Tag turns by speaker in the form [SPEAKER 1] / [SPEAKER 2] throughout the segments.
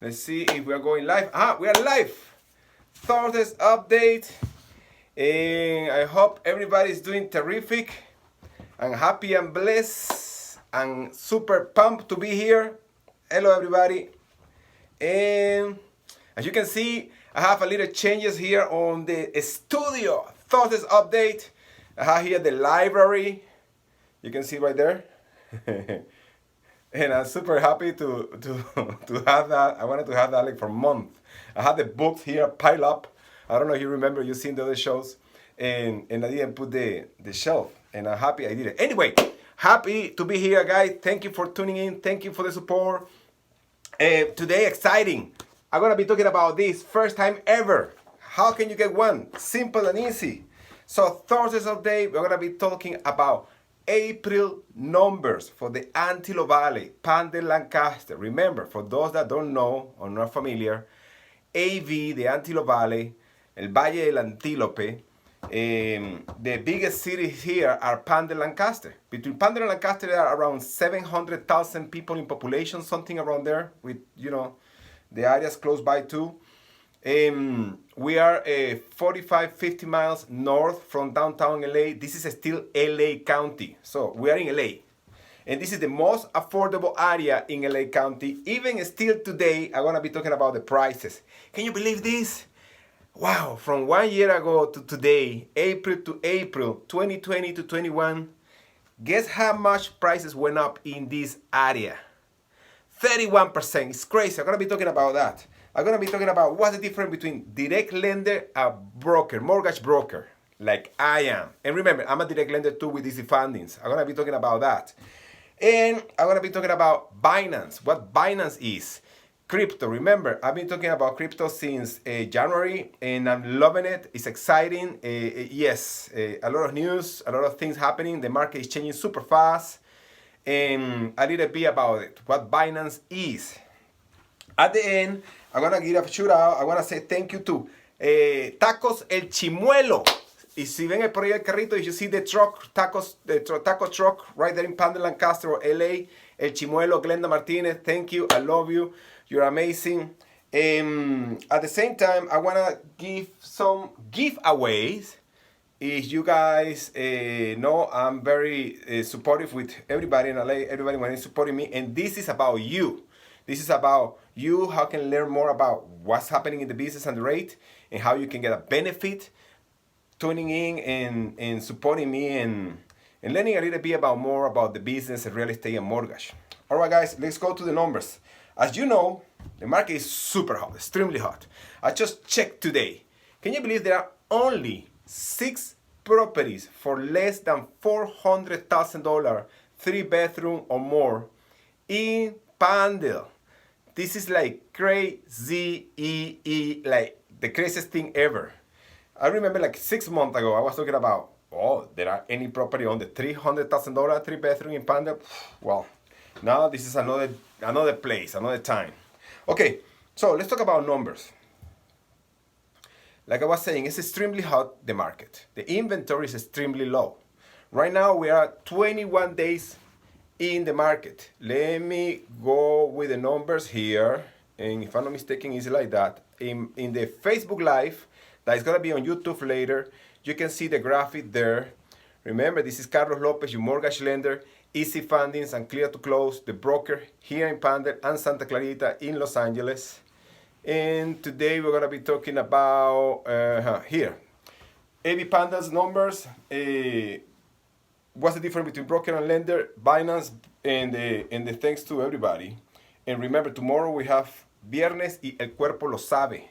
[SPEAKER 1] Let's see if we are going live. We are live. Thursday's update. And I hope everybody's doing terrific and happy and blessed and super pumped to be here. Hello, everybody. And as you can see, I have a little changes here on the studio. Thursday's update. I have here the library. You can see right there. And I'm super happy to have that. I wanted to have that like for a month. I had the books here pile up. I don't know if you remember, you've seen the other shows. And I didn't put the shelf. And I'm happy I did it. Anyway, happy to be here, guys. Thank you for tuning in. Thank you for the support. Today, exciting. I'm going to be talking about this first time ever. How can you get one? Simple and easy. So Thursday's update, we're going to be talking about April numbers for the Antelope Valley, Palmdale, Lancaster. Remember, for those that don't know or not familiar, AV, the Antelope Valley, el Valle del Antílope, the biggest cities here are Palmdale and Lancaster. Between Palmdale and Lancaster, there are around 700,000 people in population, something around there, with, the areas close by too. We are 45, 50 miles north from downtown LA. This is still LA County. So we are in LA. And this is the most affordable area in LA County. Even still today, I'm going to be talking about the prices. Can you believe this? Wow, from 1 year ago to today, April to April, 2020 to 21, guess how much prices went up in this area? 31%. It's crazy. I'm going to be talking about that. I'm going to be talking about what's the difference between direct lender and broker, mortgage broker, like I am. And remember, I'm a direct lender too with Easy Fundings. I'm going to be talking about that. And I'm going to be talking about Binance, what Binance is. Crypto. Remember, I've been talking about crypto since January, and I'm loving it. It's exciting. Yes, a lot of news, a lot of things happening. The market is changing super fast. And a little bit about it, what Binance is. At the end, I'm going to give a shout out. I want to say thank you to Tacos El Chimuelo. Y si ven por ahí el carrito, you see the truck, taco truck right there in Palmdale, Lancaster, or LA. El Chimuelo, Glenda Martinez, thank you. I love you. You're amazing. At the same time, I want to give some giveaways. If you guys know, I'm very supportive with everybody in LA. Everybody when is supporting me. And this is about you. This is about you, how can learn more about what's happening in the business and the rate, and how you can get a benefit tuning in and supporting me and learning a little bit more about the business and real estate and mortgage. All right, guys, let's go to the numbers. As you know, the market is super hot, extremely hot. I just checked today. Can you believe there are only 6 properties for less than $400,000, 3-bedroom or more, in Palmdale? This is like crazy, like the craziest thing ever. I remember like 6 months ago, I was talking about, there are any property on the $300,000, 3-bedroom in Palmdale? Well, now this is another place, another time. Okay, so let's talk about numbers. Like I was saying, it's extremely hot, the market. The inventory is extremely low. Right now, we are 21 days in the market. Let me go with the numbers here. And if I'm not mistaken, it's like that. In the Facebook Live, that is going to be on YouTube later, you can see the graphic there. Remember, this is Carlos Lopez, your mortgage lender, Easy Fundings and Clear to Close, the broker here in Palmdale and Santa Clarita in Los Angeles. And today we're going to be talking about here. AV Palmdale's numbers. What's the difference between broker and lender, Binance, and the thanks to everybody. And remember, tomorrow we have Viernes y El Cuerpo Lo Sabe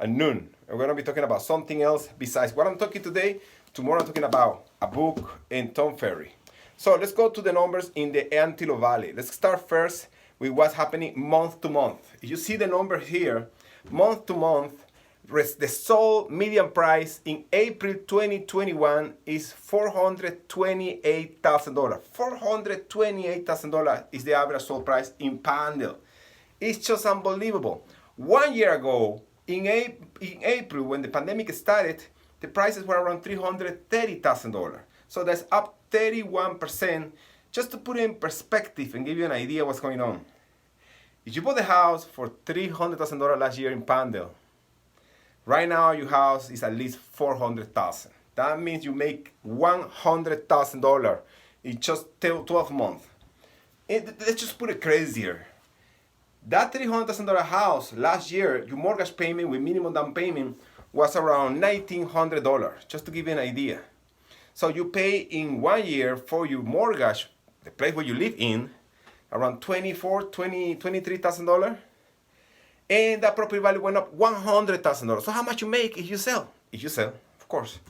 [SPEAKER 1] at noon. We're going to be talking about something else besides what I'm talking today. Tomorrow I'm talking about a book and Tom Ferry. So let's go to the numbers in the Antelope Valley. Let's start first with what's happening month to month. If you see the numbers here, month to month, the sold median price in April 2021 is $428,000. $428,000 is the average sold price in Palmdale. It's just unbelievable. 1 year ago, in April, when the pandemic started, the prices were around $330,000. So that's up 31%. Just to put it in perspective and give you an idea what's going on. If you bought the house for $300,000 last year in Palmdale, right now your house is at least $400,000. That means you make $100,000 in just 12 months. Let's just put it crazier. That $300,000 house last year, your mortgage payment with minimum down payment was around $1,900, just to give you an idea. So you pay in 1 year for your mortgage, the place where you live in, around $23,000. And that property value went up $100,000. So how much you make if you sell? If you sell, of course.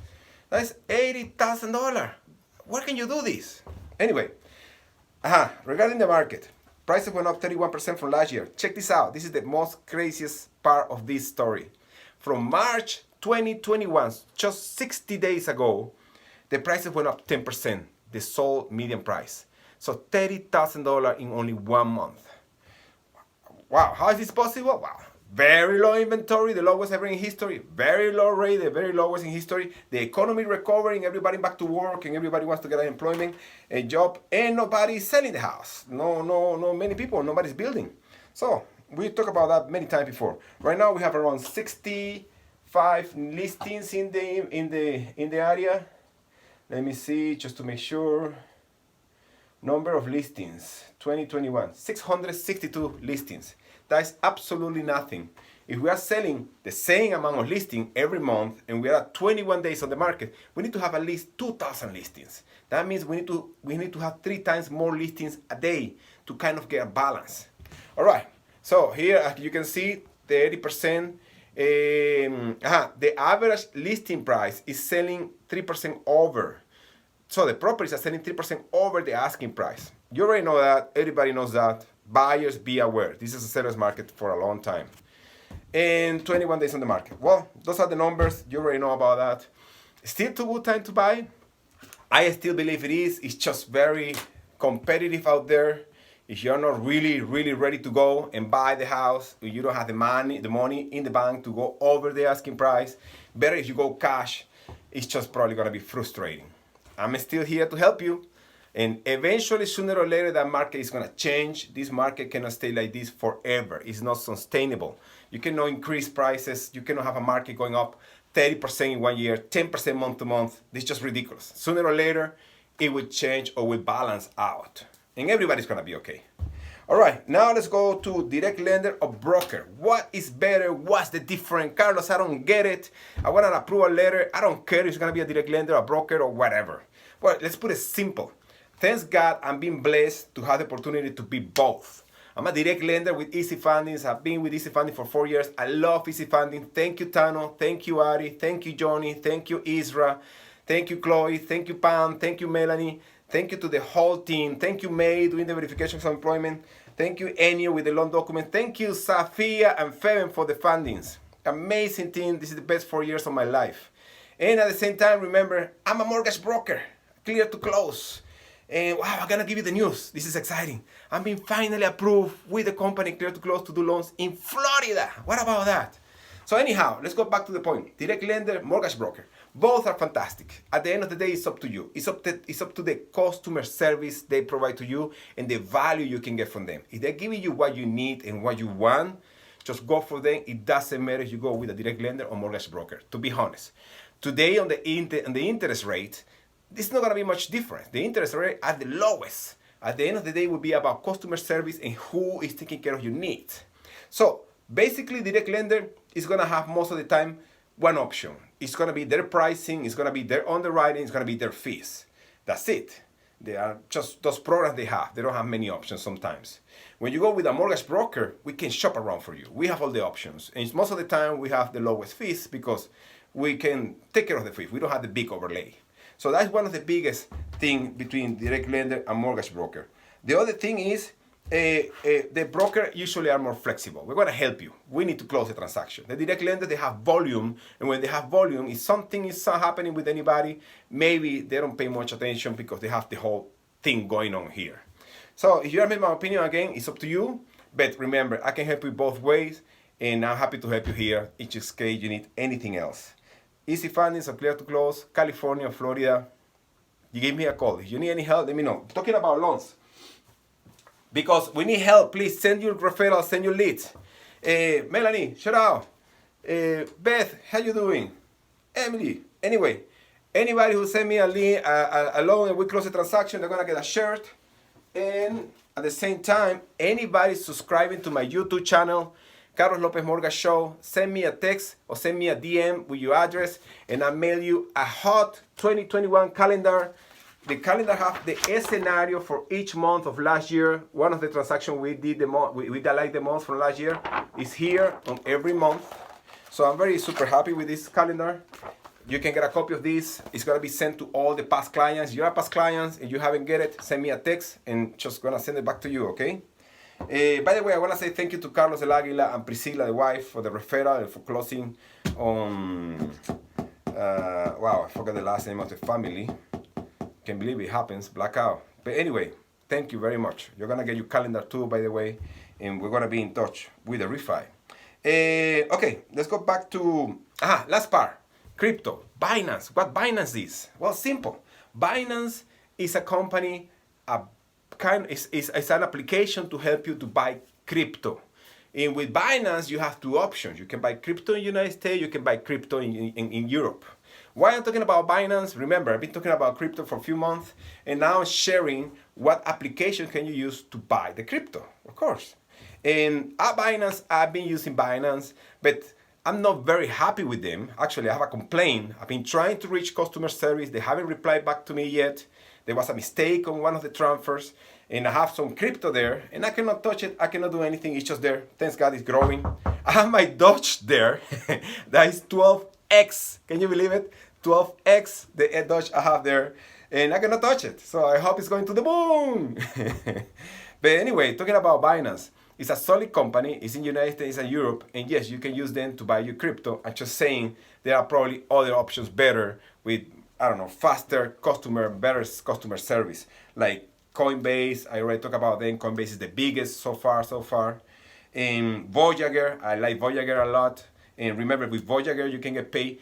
[SPEAKER 1] That's $80,000. Where can you do this? Anyway, regarding the market, prices went up 31% from last year. Check this out. This is the most craziest part of this story. From March 2021, just 60 days ago, the prices went up 10%, the sold median price. So $30,000 in only 1 month. Wow, how is this possible? Wow, very low inventory, the lowest ever in history. Very low rate, the very lowest in history. The economy recovering, everybody back to work, and everybody wants to get an employment, a job, and nobody is selling the house. No, many people, nobody's building. So we talked about that many times before. Right now we have around 65 listings in the area. Let me see, just to make sure. Number of listings, 2021, 662 listings. That is absolutely nothing. If we are selling the same amount of listings every month and we are at 21 days on the market, we need to have at least 2,000 listings. That means we need to have 3 times more listings a day to kind of get a balance. All right, so here as you can see, the 80%, the average listing price is selling 3% over. So the properties are selling 3% over the asking price. You already know that. Everybody knows that. Buyers, be aware. This is a seller's market for a long time. And 21 days on the market. Well, those are the numbers. You already know about that. Still too good time to buy? I still believe it is. It's just very competitive out there. If you're not really ready to go and buy the house, if you don't have the money in the bank to go over the asking price, better if you go cash. It's just probably going to be frustrating. I'm still here to help you. And eventually, sooner or later, that market is going to change. This market cannot stay like this forever. It's not sustainable. You cannot increase prices. You cannot have a market going up 30% in 1 year, 10% month to month. This is just ridiculous. Sooner or later, it will change or will balance out. And everybody's going to be okay. All right, now let's go to direct lender or broker. What is better? What's the difference? Carlos, I don't get it. I want an approval letter. I don't care if it's going to be a direct lender, a broker, or whatever. Well, let's put it simple. Thanks God, I'm being blessed to have the opportunity to be both. I'm a direct lender with Easy Fundings. I've been with Easy Funding for 4 years. I love Easy Funding. Thank you, Tano. Thank you, Ari. Thank you, Johnny. Thank you, Isra. Thank you, Chloe. Thank you, Pam. Thank you, Melanie. Thank you to the whole team. Thank you, May, doing the verifications of employment. Thank you, Enio, with the loan document. Thank you, Safia and Feben for the fundings. Amazing team. This is the best 4 years of my life. And at the same time, remember, I'm a mortgage broker, clear to close. And wow, I'm gonna give you the news. This is exciting. I'm being finally approved with the company Clear to Close to do loans in Florida. What about that? So anyhow, let's go back to the point. Direct lender, mortgage broker. Both are fantastic. At the end of the day, it's up to you. It's up to the customer service they provide to you and the value you can get from them. If they're giving you what you need and what you want, just go for them. It doesn't matter if you go with a direct lender or mortgage broker, to be honest. Today on the interest rate, it's not going to be much different. The interest rate at the lowest. At the end of the day, will be about customer service and who is taking care of your needs. So basically, direct lender is going to have most of the time one option. It's going to be their pricing, it's going to be their underwriting, it's going to be their fees. That's it. They are just those programs they have. They don't have many options sometimes. When you go with a mortgage broker, we can shop around for you. We have all the options. And most of the time, we have the lowest fees because we can take care of the fees. We don't have the big overlay. So that's one of the biggest things between direct lender and mortgage broker. The other thing is the broker usually are more flexible. We're going to help you. We need to close the transaction. The direct lender, they have volume. And when they have volume, if something is happening with anybody, maybe they don't pay much attention because they have the whole thing going on here. So if you have my opinion, again, it's up to you. But remember, I can help you both ways. And I'm happy to help you here in case you need anything else. Easy Fundings are Clear to Close, California, Florida. You give me a call. If you need any help, let me know. Talking about loans. because we need help. Please send your referrals, send your leads. Melanie, shout out. Beth, how you doing? Emily. Anyway, anybody who send me a link, a loan, and we close the transaction, they're gonna get a shirt. And at the same time, anybody subscribing to my YouTube channel, Carlos Lopez Morga Show, send me a text or send me a DM with your address, and I'll mail you a hot 2021 calendar. The calendar has the scenario for each month of last year. One of the transactions we did we like the month from last year is here on every month. So I'm very super happy with this calendar. You can get a copy of this. It's gonna be sent to all the past clients. You're past clients and you haven't get it, send me a text and just gonna send it back to you, okay? By the way, I wanna say thank you to Carlos El Aguila and Priscilla, the wife, for the referral and for closing on, wow, I forgot the last name of the family. Can't believe it happens, blackout. But anyway, thank you very much. You're gonna get your calendar too, by the way, and we're gonna be in touch with the refi. Okay, let's go back to, last part, crypto, Binance. What Binance is? Well, simple. Binance is a company, is an application to help you to buy crypto. And with Binance, you have two options. You can buy crypto in the United States, you can buy crypto in Europe. Why I'm talking about Binance? Remember, I've been talking about crypto for a few months, and now I'm sharing what application can you use to buy the crypto, of course. And at Binance, I've been using Binance, but I'm not very happy with them. Actually, I have a complaint. I've been trying to reach customer service. They haven't replied back to me yet. There was a mistake on one of the transfers, and I have some crypto there, and I cannot touch it. I cannot do anything. It's just there. Thanks God, it's growing. I have my Doge there. That is 12x. Can you believe it? 12x the Doge I have there, and I cannot touch it. So I hope it's going to the moon. But anyway, talking about Binance, it's a solid company. It's in the United States and Europe, and yes, you can use them to buy your crypto. I'm just saying there are probably other options better with, I don't know, faster better customer service, like Coinbase. I already talked about them. Coinbase is the biggest so far. And Voyager, I like Voyager a lot. And remember, with Voyager, you can get paid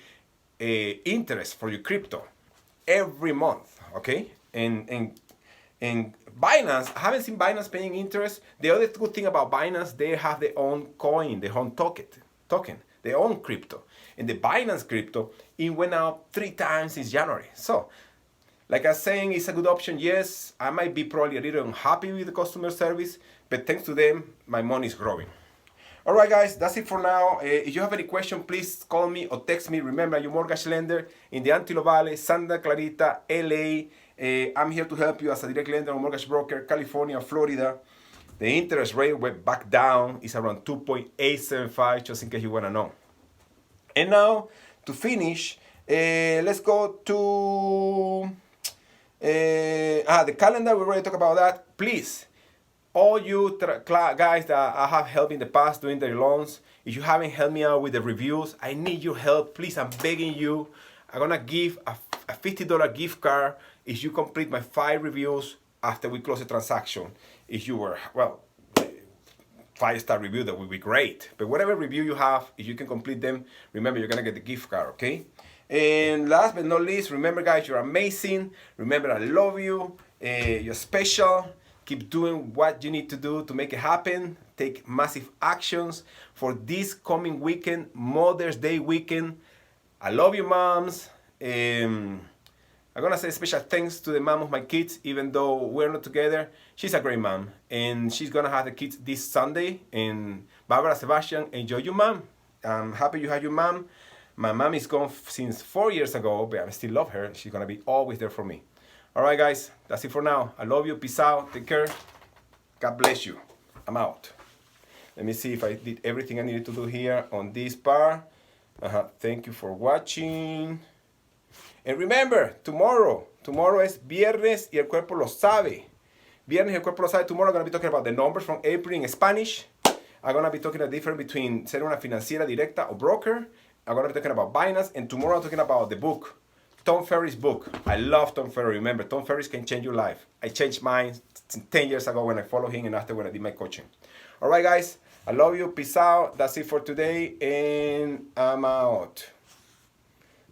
[SPEAKER 1] interest for your crypto every month, okay? And Binance, I haven't seen Binance paying interest. The other good thing about Binance, they have their own coin, their own token, their own crypto. And the Binance crypto, it went up 3 times since January. So, like I was saying, it's a good option. Yes, I might be probably a little unhappy with the customer service, but thanks to them, my money is growing. All right, guys, that's it for now. If you have any question, please call me or text me. Remember, I'm your mortgage lender in the Antelope Valley, Santa Clarita, LA. I'm here to help you as a direct lender or mortgage broker, California, Florida. The interest rate went back down. It's around 2.875, just in case you want to know. And now, to finish, let's go to the calendar. We already talked about that. Please, all you guys that I have helped in the past doing their loans, if you haven't helped me out with the reviews, I need your help. Please, I'm begging you. I'm going to give a $50 gift card if you complete my 5 reviews after we close the transaction. If you were, 5-star review, that would be great. But whatever review you have, if you can complete them, remember, you're going to get the gift card, okay? And last but not least, remember, guys, you're amazing. Remember, I love you. You're special. Keep doing what you need to do to make it happen. Take massive actions for this coming weekend, Mother's Day weekend. I love you, moms. I'm gonna say special thanks to the mom of my kids, even though we're not together. She's a great mom, and she's gonna have the kids this Sunday. And Barbara, Sebastian, enjoy your mom. I'm happy you have your mom. My mom is gone since 4 years ago, but I still love her. She's gonna be always there for me. All right, guys, that's it for now. I love you. Peace out. Take care. God bless you. I'm out. Let me see if I did everything I needed to do here on this part. Thank you for watching. And remember, tomorrow es viernes y el cuerpo lo sabe. Viernes y el cuerpo lo sabe. Tomorrow I'm going to be talking about the numbers from April in Spanish. I'm going to be talking the difference between ser una financiera directa or broker. I'm going to be talking about Binance. And tomorrow I'm talking about the book. Tom Ferry's book. I love Tom Ferry. Remember, Tom Ferry can change your life. I changed mine 10 years ago when I followed him and after when I did my coaching. All right, guys. I love you. Peace out. That's it for today. And I'm out.